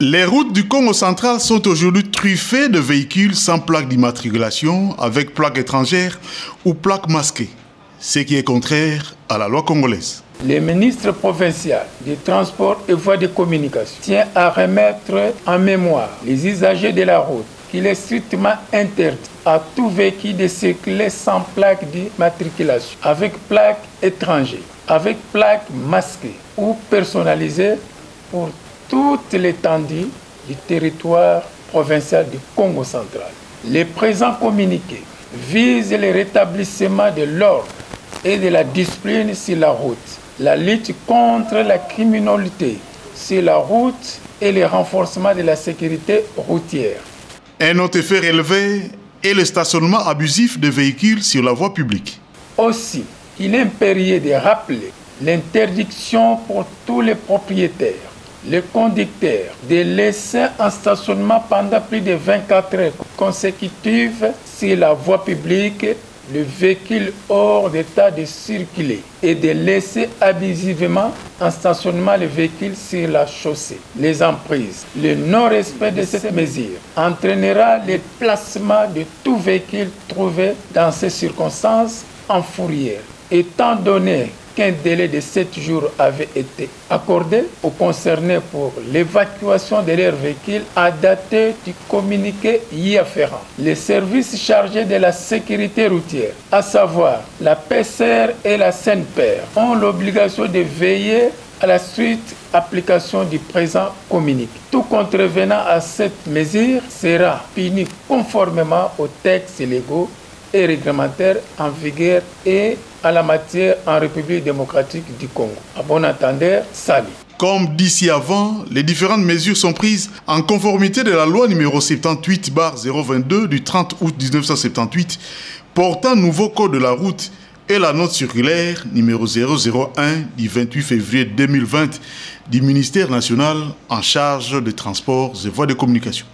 Les routes du Congo central sont aujourd'hui truffées de véhicules sans plaque d'immatriculation, avec plaque étrangère ou plaque masquée, ce qui est contraire à la loi congolaise. Le ministre provincial des Transports et Voies de Communication tient à remettre en mémoire les usagers de la route qu'il est strictement interdit à tout véhicule de circuler sans plaque d'immatriculation, avec plaque étrangère, avec plaque masquée ou personnalisée pour toute l'étendue du territoire provincial du Congo central. Le présent communiqué vise le rétablissement de l'ordre et de la discipline sur la route, la lutte contre la criminalité sur la route et le renforcement de la sécurité routière. Un autre effet relevé est le stationnement abusif des véhicules sur la voie publique. Aussi, il est impérieux de rappeler l'interdiction pour tous les propriétaires, les conducteurs, de laisser en stationnement pendant plus de 24 heures consécutives sur la voie publique le véhicule hors d'état de circuler et de laisser abusivement en stationnement le véhicule sur la chaussée. Les emprises, le non-respect de cette mesure entraînera le placement de tout véhicule trouvé dans ces circonstances en fourrière. Étant donné qu'un délai de 7 jours avait été accordé aux concernés pour l'évacuation de leur véhicule à dater du communiqué y afférent. Les services chargés de la sécurité routière, à savoir la PCR et la SENPER, ont l'obligation de veiller à la stricte application du présent communiqué. Tout contrevenant à cette mesure sera puni conformément aux textes légaux et réglementaires en vigueur et à la matière en République démocratique du Congo. À bon entendeur, salut. Comme d'ici avant, les différentes mesures sont prises en conformité de la loi numéro 78/022 du 30 août 1978 portant nouveau code de la route et la note circulaire numéro 001 du 28 février 2020 du ministère national en charge des transports et voies de communication.